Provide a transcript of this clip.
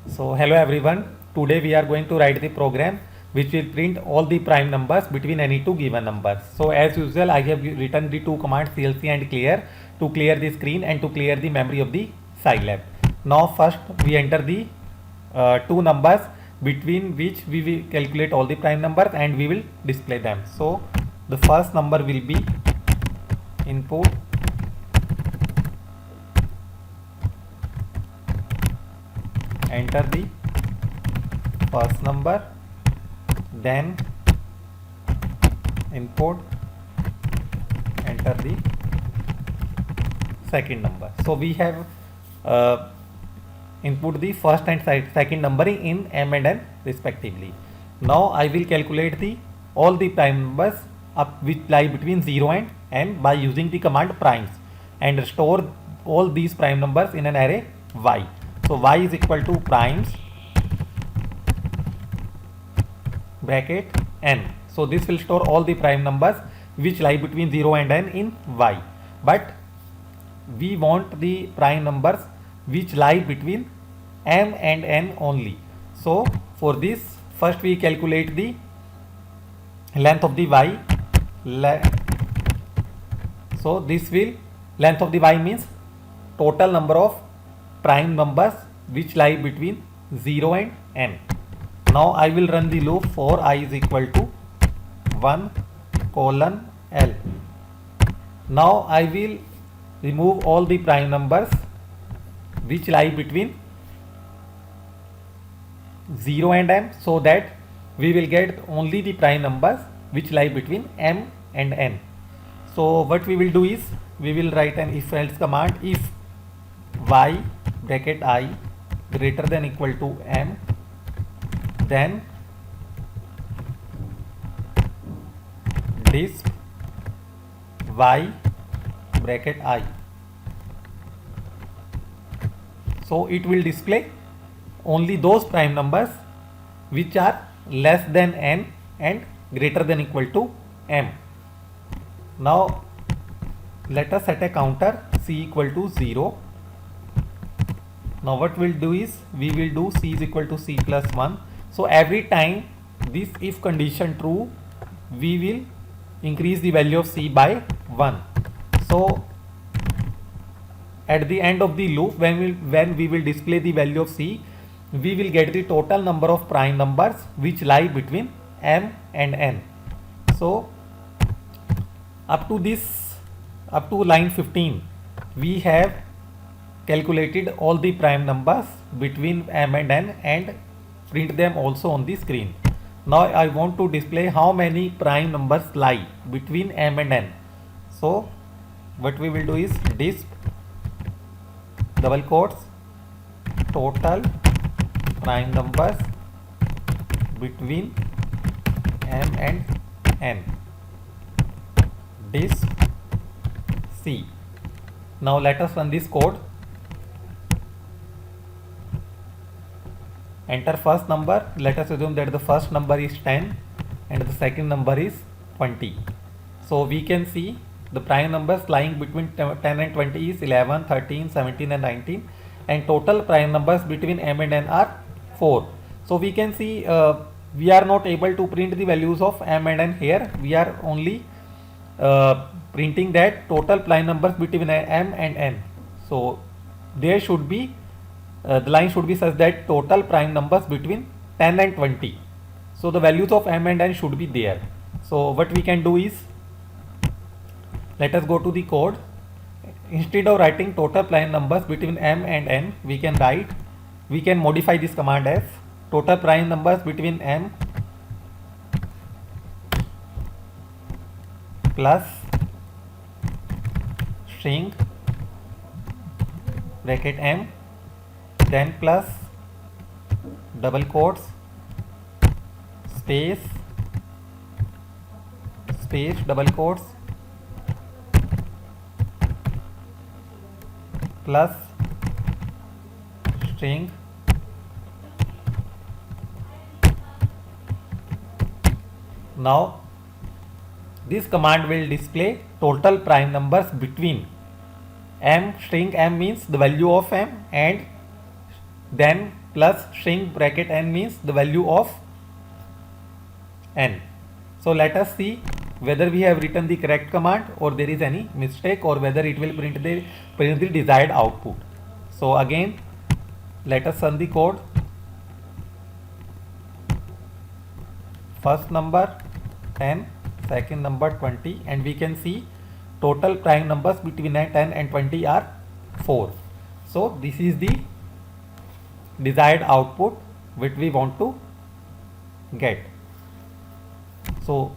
So hello everyone, today we are going to write the program which will print all the prime numbers between any two given numbers. So as usual I have written the two commands clc and clear to clear the screen and to clear the memory of the Scilab. Now first we enter the two numbers between which we will calculate all the prime numbers and we will display them. So the first number will be input, enter the first number, then input, enter the second number. So we have input the first and second number in m and n respectively. Now I will calculate the all the prime numbers up which lie between 0 and n by using the command primes and store all these prime numbers in an array y. So y is equal to primes bracket n. So this will store all the prime numbers which lie between 0 and n in y. But we want the prime numbers which lie between m and n only. So for this first we calculate the length of the y. So this will length of the y means total number of prime numbers which lie between 0 and n. Now I will run the loop for I is equal to 1 colon L. Now I will remove all the prime numbers which lie between 0 and m so that we will get only the prime numbers which lie between m and n. So what we will do is we will write an if else command. If y bracket I greater than equal to m, then disp y bracket I. So it will display only those prime numbers which are less than n and greater than equal to m. Now let us set a counter c equal to 0. Now what we'll do is we will do c is equal to c plus 1. So every time this if condition true, we will increase the value of c by 1. So at the end of the loop, when we will display the value of c, we will get the total number of prime numbers which lie between m and n. So up to line 15, we have calculated all the prime numbers between m and n and print them also on the screen. Now I want to display how many prime numbers lie between m and n. So what we will do is disp double quotes total prime numbers between m and n disp c. Now let us run this code. Enter first number. Let us assume that the first number is 10 and the second number is 20. So we can see the prime numbers lying between 10 and 20 is 11, 13, 17 and 19, and total prime numbers between m and n are 4. So we can see we are not able to print the values of m and n here. We are only printing that total prime numbers between m and n. So there should be the line should be such that total prime numbers between 10 and 20. So the values of m and n should be there. So what we can do is let us go to the code. Instead of writing total prime numbers between m and n, we can modify this command as total prime numbers between m plus string bracket m, then plus double quotes space double quotes plus string now this command will display total prime numbers between m. String m means the value of m, and then plus string bracket n means the value of n. So let us see whether we have written the correct command or there is any mistake, or whether it will print the desired output. So again, let us run the code. First number 10, second number 20, and we can see total prime numbers between 10 and 20 are 4. So this is the desired output which we want to get. So